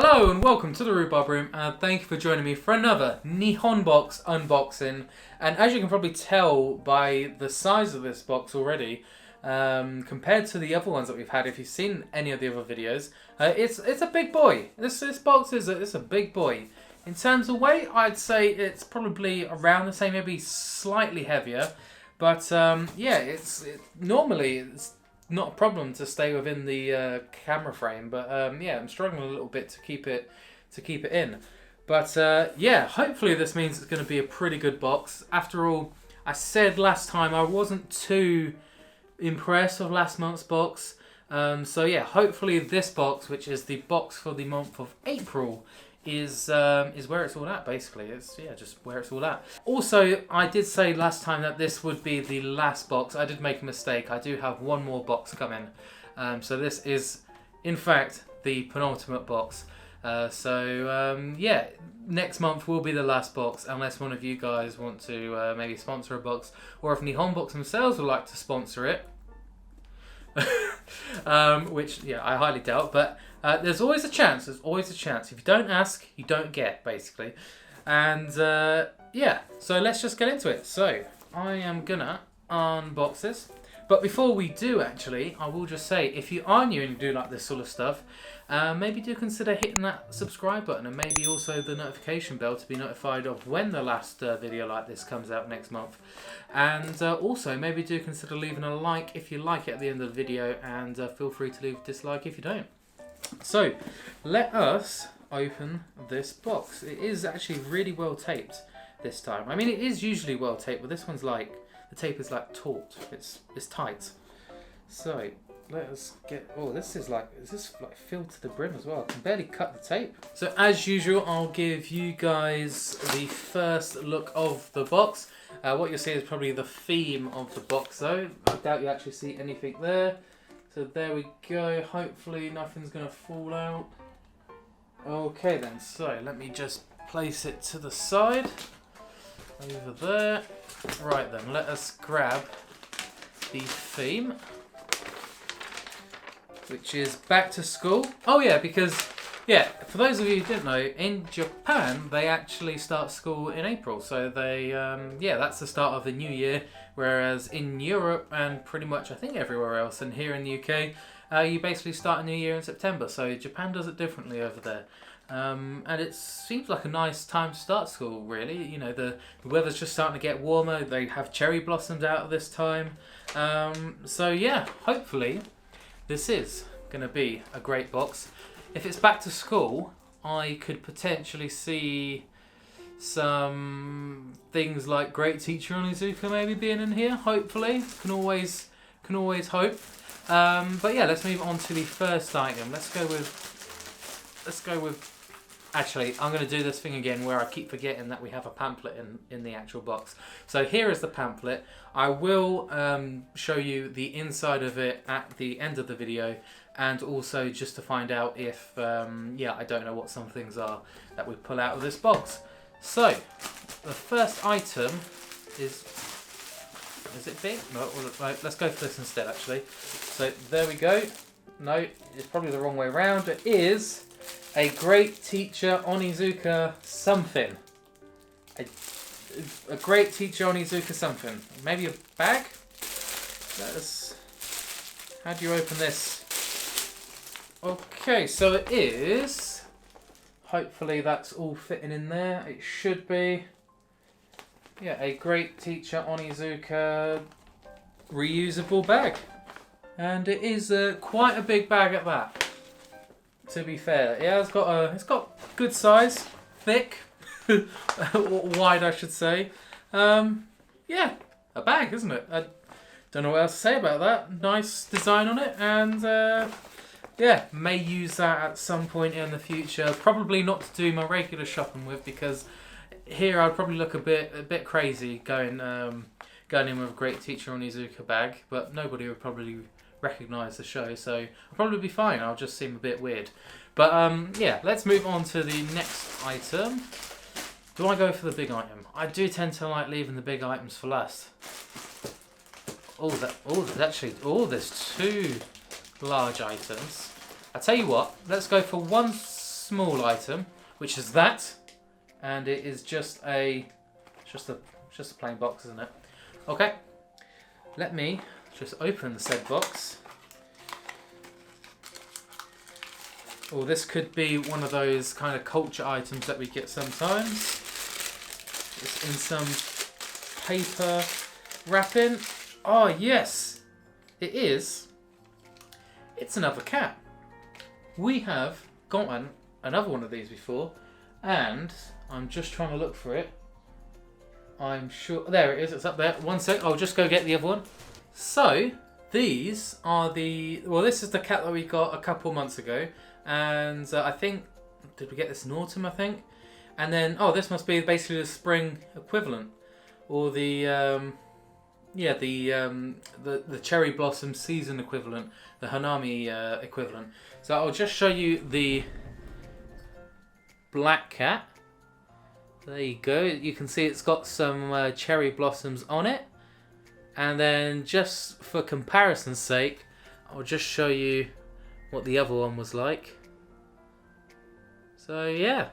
Hello and welcome to the Rhubarb Room, and thank you for joining me for another Nihon Box unboxing. And as you can probably tell by the size of this box already, compared to the other ones that we've had, if you've seen any of the other videos, it's a big boy. This box is a big boy. In terms of weight, I'd say it's probably around the same, maybe slightly heavier. But normally it's not a problem to stay within the camera frame, but I'm struggling a little bit to keep it in. But hopefully this means it's going to be a pretty good box. After all, I said last time I wasn't too impressed with last month's box. Hopefully this box, which is the box for the month of April, is where it's all at, basically. It's just where it's all at. Also, I did say last time that this would be the last box. I did make a mistake. I do have one more box coming. So this is, in fact, the penultimate box. Next month will be the last box, unless one of you guys want to maybe sponsor a box, or if Nihon Box themselves would like to sponsor it. Which, I highly doubt, but there's always a chance. There's always a chance. If you don't ask, you don't get, basically. And so let's just get into it. So I am gonna unbox this, but before we do, actually, I will just say, if you are new and you do like this sort of stuff, maybe do consider hitting that subscribe button and maybe also the notification bell to be notified of when the last video like this comes out next month. And also maybe do consider leaving a like if you like it at the end of the video, and feel free to leave a dislike if you don't. So let us open this box. It is actually really well taped this time. I mean, it is usually well taped, but this one's like, the tape is like taut. It's tight. So let us get, is this like filled to the brim as well? I can barely cut the tape. So as usual, I'll give you guys the first look of the box. What you'll see is probably the theme of the box though. I doubt you actually see anything there. So there we go. Hopefully nothing's going to fall out. Okay then, so let me just place it to the side. Over there. Right then, let us grab the theme, which is back to school. Oh yeah, because for those of you who didn't know, in Japan they actually start school in April. So they that's the start of the new year. Whereas in Europe and pretty much I think everywhere else, and here in the UK, you basically start a new year in September. So Japan does it differently over there. And it seems like a nice time to start school, really. You know, the weather's just starting to get warmer. They have cherry blossoms out at this time. Hopefully this is going to be a great box. If it's back to school, I could potentially see some things like Great Teacher Onizuka maybe being in here. Hopefully, can always hope. Let's move on to the first item. Let's go with. Actually, I'm going to do this thing again where I keep forgetting that we have a pamphlet in the actual box. So here is the pamphlet. I will show you the inside of it at the end of the video, and also just to find out if, I don't know what some things are that we pull out of this box. So, the first item is it big? No, let's go for this instead, actually. So, there we go. No, it's probably the wrong way around. It is a Great Teacher Onizuka something. A Great Teacher Onizuka something. Maybe a bag? How do you open this? Okay, so it is. Hopefully that's all fitting in there. It should be. Yeah, a Great Teacher Onizuka reusable bag. And it is quite a big bag at that. To be fair, it's got good size, thick, wide I should say. A bag, isn't it? I don't know what else to say about that. Nice design on it, and may use that at some point in the future. Probably not to do my regular shopping with, because here I'd probably look a bit crazy going in with a Great Teacher Onizuka bag, but nobody would probably recognise the show, so I'll probably be fine. I'll just seem a bit weird. But let's move on to the next item. Do I go for the big item? I do tend to like leaving the big items for last. There's two large items. I tell you what, let's go for one small item, which is that, and it is just a plain box, isn't it? Okay, let me just open the said box. Or this could be one of those kind of culture items that we get sometimes. It's in some paper wrapping. Oh yes, it is. It's another cat. We have gotten another one of these before, and I'm just trying to look for it. I'm sure, there it is, it's up there. One sec, I'll just go get the other one. So, these are this is the cat that we got a couple months ago. And I think, did we get this in autumn, I think? And then, this must be basically the spring equivalent. Or the cherry blossom season equivalent. The Hanami equivalent. So I'll just show you the black cat. There you go. You can see it's got some cherry blossoms on it. And then just for comparison's sake, I'll just show you what the other one was like. So yeah,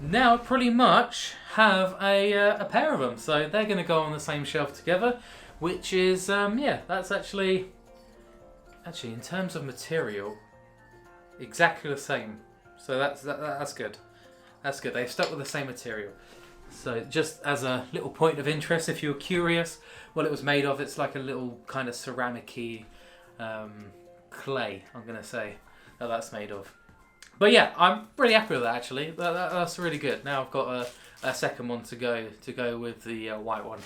now pretty much have a pair of them. So they're going to go on the same shelf together, which is that's actually in terms of material, exactly the same. So that's good. That's good. They've stuck with the same material. So just as a little point of interest, if you're curious what it was made of, it's like a little kind of ceramic-y clay, I'm going to say, that's made of. But yeah, I'm really happy with that actually. That's really good. Now I've got a second one to go with the white one.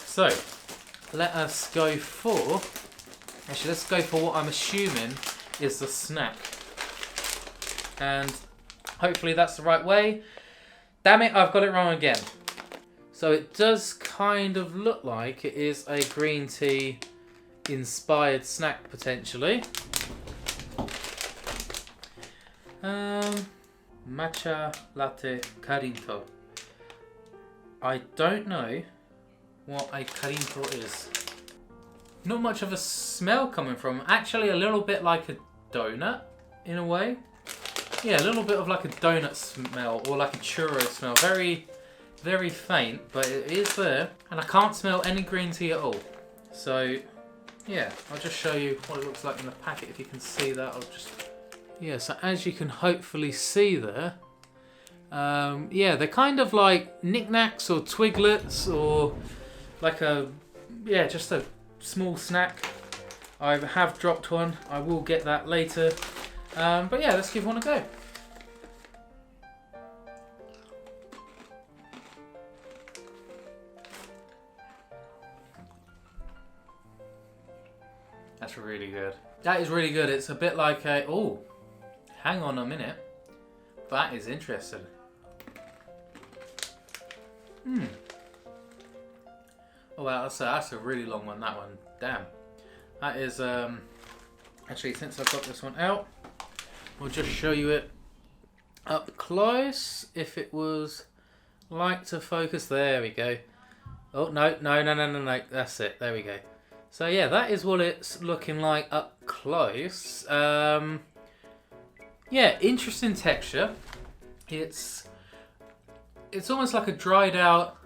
So let's go for what I'm assuming is the snack. And hopefully that's the right way. Damn it, I've got it wrong again. So it does kind of look like it is a green tea inspired snack potentially. Matcha latte karinto. I don't know what a karinto is. Not much of a smell coming from. Actually, a little bit like a donut in a way. Yeah, a little bit of like a donut smell or like a churro smell. Very, very faint, but it is there. And I can't smell any green tea at all. So, yeah, I'll just show you what it looks like in the packet. If you can see that, I'll just... Yeah, so as you can hopefully see there, they're kind of like knickknacks or twiglets or like just a small snack. I have dropped one. I will get that later. But yeah, let's give one a go. That's really good. That is really good. It's a bit like a... Oh, hang on a minute. That is interesting. Oh wow, that's a really long one, that one. Damn. That is... Actually, since I've got this one out, we'll just show you it up close. If it was like to focus, there we go. Oh no! That's it. There we go. So yeah, that is what it's looking like up close. Yeah, interesting texture. It's almost like a dried out.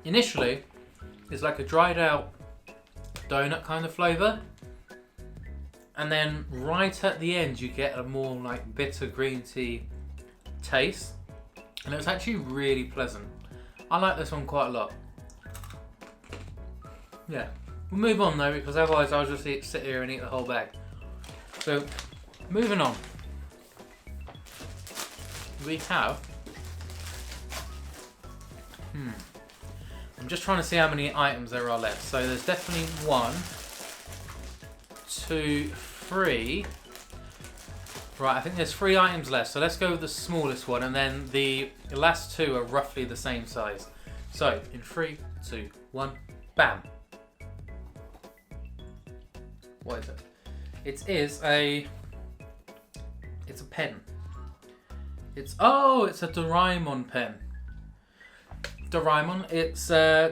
Initially, it's like a dried out donut kind of flavour, and then right at the end you get a more like bitter green tea taste, and it's actually really pleasant. I like this one quite a lot. Yeah, we'll move on though, because otherwise I'll just sit here and eat the whole bag. So moving on, we have I'm just trying to see how many items there are left. So there's definitely 1, 2, 3. Right, I think there's 3 items left. So let's go with the smallest one, and then the last 2 are roughly the same size. So in 3, 2, 1, bam. What is it? It's a pen. It's a Doraemon pen. Doraemon.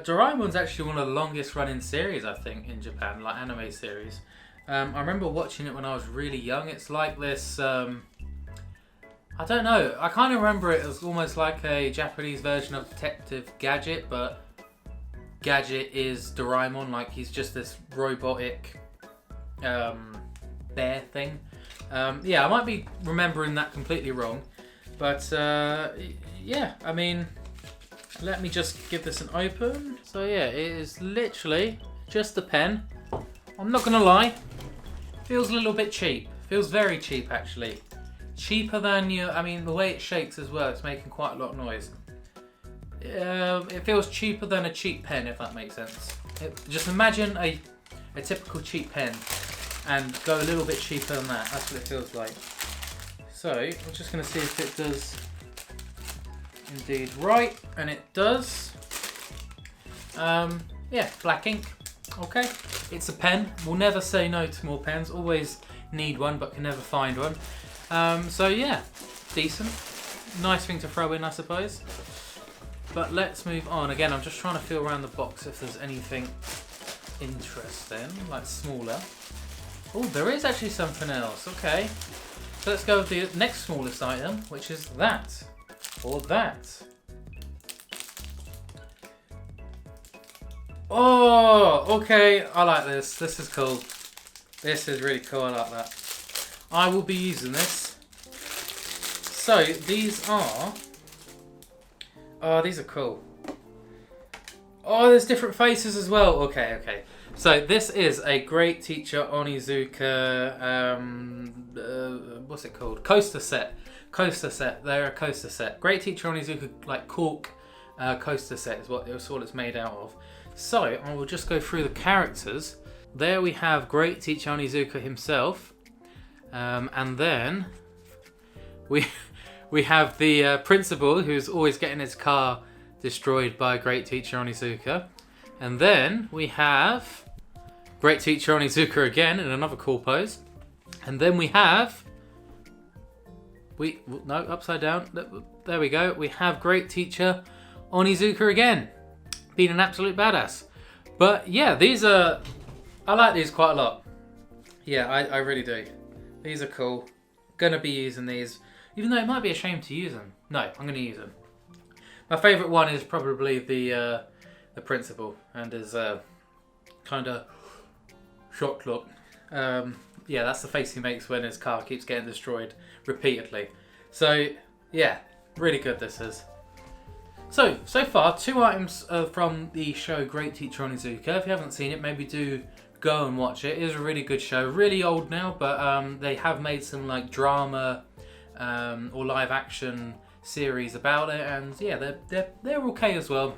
Doraemon's actually one of the longest running series, I think, in Japan, like anime series. I remember watching it when I was really young. It's like this, I don't know, I kind of remember it as almost like a Japanese version of Detective Gadget, but Gadget is Doraemon, like he's just this robotic bear thing. Yeah, I might be remembering that completely wrong, but yeah, I mean, let me just give this an open. So yeah, it is literally just a pen. I'm not gonna lie, feels a little bit cheap. Feels very cheap actually. Cheaper than your, I mean the way it shakes as well, it's making quite a lot of noise. It feels cheaper than a cheap pen, if that makes sense. Just imagine a typical cheap pen and go a little bit cheaper than that. That's what it feels like. So I'm just gonna see if it does indeed right, and it does. Yeah, black ink. Okay, it's a pen. We'll never say no to more pens. Always need one, but can never find one. So yeah, decent. Nice thing to throw in, I suppose. But let's move on. Again, I'm just trying to feel around the box if there's anything interesting, like smaller. Oh, there is actually something else. Okay. So let's go with the next smallest item, which is that. Or that. Oh, okay. I like this. This is cool. This is really cool. I like that. I will be using this. So these are... Oh, these are cool. Oh, there's different faces as well. Okay, okay. So this is a Great Teacher Onizuka, what's it called? Coaster set. Coaster set. They're a coaster set. Great Teacher Onizuka, like cork coaster set is what it's made out of. So I will just go through the characters. There we have Great Teacher Onizuka himself, and then we have the principal who's always getting his car destroyed by Great Teacher Onizuka, and then we have Great Teacher Onizuka again in another cool pose, and then we have no, upside down. There we go. We have Great Teacher Onizuka again, being an absolute badass. But yeah, these are, I like these quite a lot. Yeah, I really do. These are cool. Gonna be using these, even though it might be a shame to use them. No, I'm gonna use them. My favourite one is probably the principal, and his kind of shock look. Yeah, that's the face he makes when his car keeps getting destroyed repeatedly. So yeah, really good this is. So far 2 items from the show Great Teacher Onizuka. If you haven't seen it, maybe do go and watch it. It is a really good show. Really old now, but they have made some like drama or live action series about it, and yeah, they're okay as well.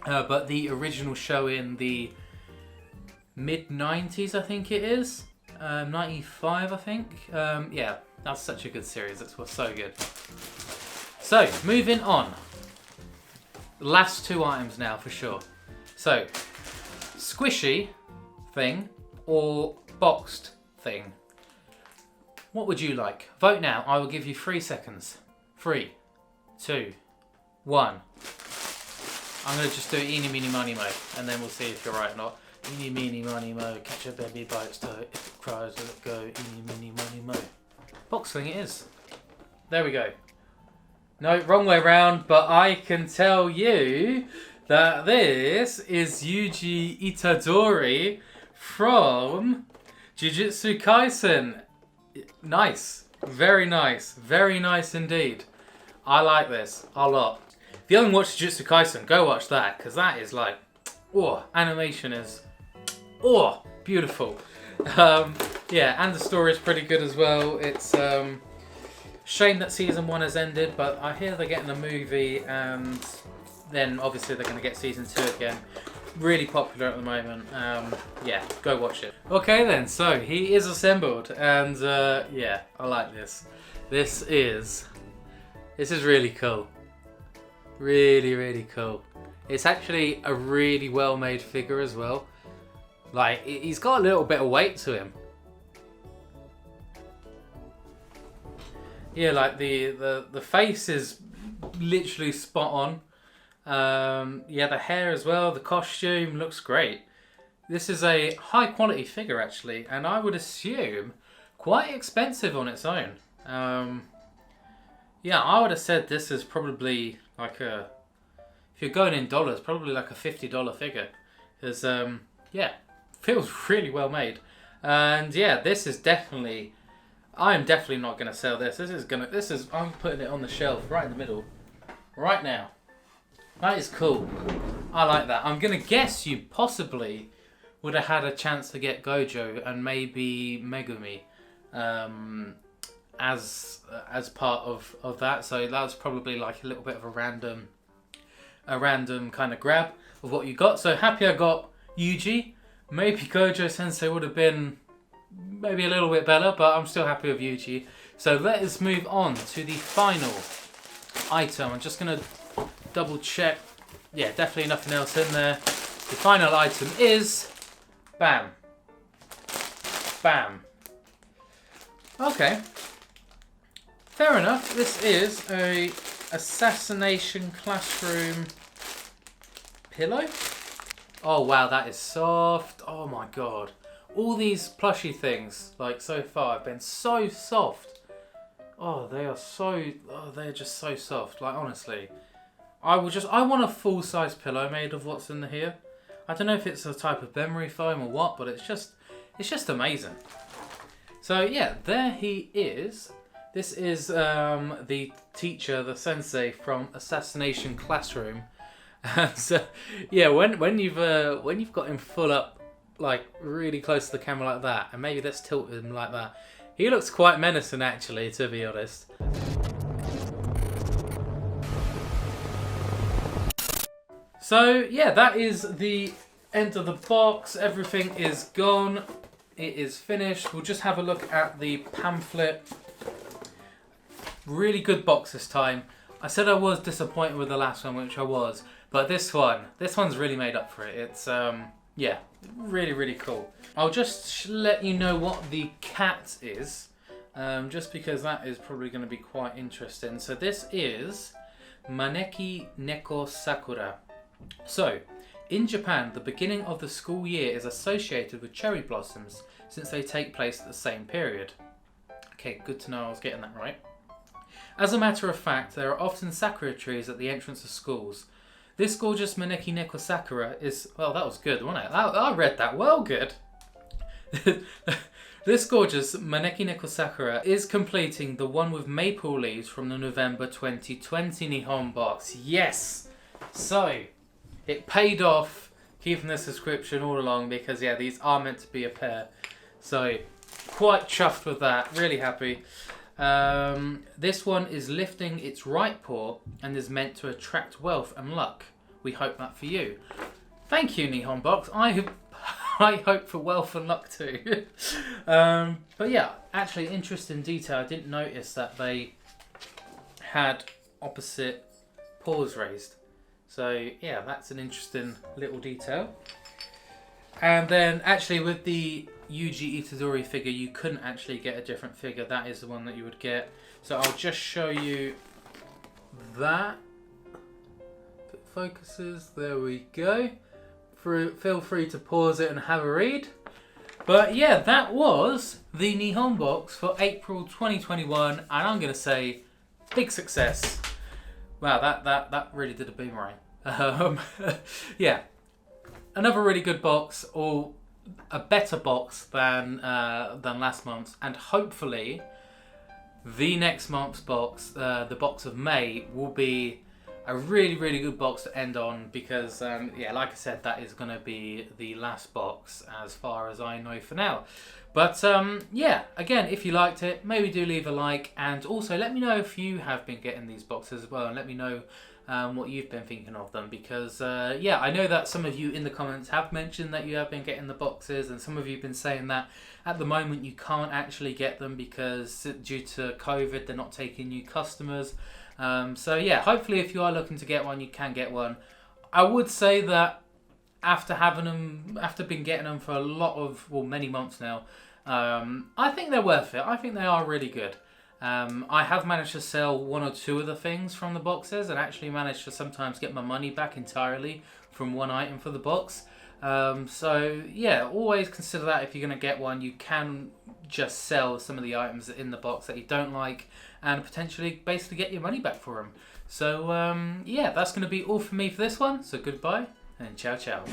But the original show in the mid-90s, I think it is, 95, I think. Yeah, that's such a good series. It was so good. So moving on. Last 2 items now for sure. So, squishy thing or boxed thing. What would you like? Vote now. I will give you 3 seconds. 3, 2, 1. I'm going to just do eeny, meeny, miny, mo, and then we'll see if you're right or not. Eeny, meeny, miny, mo. Catch a baby by its toe. If it cries, let it go. Eeny, meeny, miny, mo. Box thing it is. There we go. No, wrong way round, but I can tell you that this is Yuji Itadori from Jujutsu Kaisen. Nice. Very nice. Very nice indeed. I like this a lot. If you haven't watched Jujutsu Kaisen, go watch that, because that is like, oh, animation is, oh, beautiful. Yeah, and the story is pretty good as well. It's, shame that season 1 has ended, but I hear they're getting a movie, and then obviously they're going to get season 2 again. Really popular at the moment. Yeah, go watch it. Okay then, so he is assembled, and yeah, I like this. This is really cool. Really, really cool. It's actually a really well made figure as well. Like, he's got a little bit of weight to him. Yeah, like the face is literally spot on. Yeah, the hair as well, the costume looks great. This is a high quality figure actually, and I would assume quite expensive on its own. Yeah, I would have said this is probably like a, if you're going in dollars, probably like a $50 figure. Because, yeah, feels really well made. And yeah, this is definitely, I'm definitely not going to sell this. I'm putting it on the shelf right in the middle, right now. That is cool. I like that. I'm going to guess you possibly would have had a chance to get Gojo and maybe Megumi as part of that. So that was probably like a little bit of a random kind of grab of what you got. So happy I got Yuji. Maybe Gojo Sensei would have been maybe a little bit better, but I'm still happy with Yuji. So let us move on to the final item. I'm just going to double check. Yeah, definitely nothing else in there. The final item is bam. Bam. Okay. Fair enough. This is a Assassination classroom pillow. Oh wow, that is soft. Oh my god. All these plushy things, like so far, have been so soft. Oh, they're just so soft. Like honestly, I want a full-size pillow made of what's in here. I don't know if it's a type of memory foam or what, but it's just amazing. So yeah, there he is. This is the teacher, the sensei from Assassination Classroom. And so yeah, when you've got him full up, like really close to the camera like that, and maybe let's tilt him like that, he looks quite menacing actually, to be honest. So yeah, that is the end of the box. Everything is gone. It is finished. We'll just have a look at the pamphlet. Really good box this time. I said I was disappointed with the last one, which I was, but this one's really made up for it. It's yeah, really cool. I'll just let you know what the cat is, just because that is probably going to be quite interesting. So this is Maneki Neko Sakura. So, in Japan, the beginning of the school year is associated with cherry blossoms since they take place at the same period. Okay, good to know I was getting that right. As a matter of fact, there are often sakura trees at the entrance of schools. This gorgeous Maneki Neko Sakura is... Well, that was good, wasn't it? I read that well good. This gorgeous Maneki Neko Sakura is completing the one with maple leaves from the November 2020 Nihon Box. Yes! So, it paid off keeping the subscription all along because, yeah, these are meant to be a pair. So, quite chuffed with that. Really happy. This one is lifting its right paw and is meant to attract wealth and luck. We hope that for you. Thank you, Nihon Box. I hope for wealth and luck too. But yeah, actually interesting detail. I didn't notice that they had opposite paws raised. So yeah, that's an interesting little detail. And then actually with the Yuji Itadori figure, you couldn't actually get a different figure. That is the one that you would get. So I'll just show you that. If it focuses, there we go. Feel free to pause it and have a read. But yeah, that was the Nihon Box for April 2021, and I'm going to say big success. Wow, that really did a boomerang. Yeah, another really good box, or a better box than last month's, and hopefully the next month's box, the box of May, will be a really good box to end on because yeah, like I said, that is going to be the last box as far as I know for now. But yeah, again, if you liked it, maybe do leave a like, and also let me know if you have been getting these boxes as well, and let me know what you've been thinking of them, because yeah, I know that some of you in the comments have mentioned that you have been getting the boxes, and some of you have been saying that at the moment you can't actually get them because due to COVID they're not taking new customers. So yeah, hopefully if you are looking to get one, you can get one. I would say that after been getting them for a lot of, well, many months now, I think they're worth it. I think they are really good. I have managed to sell one or two of the things from the boxes and actually managed to sometimes get my money back entirely from one item for the box. So yeah, always consider that if you're going to get one. You can just sell some of the items in the box that you don't like and potentially basically get your money back for them. So yeah, that's going to be all for me for this one. So goodbye and ciao ciao.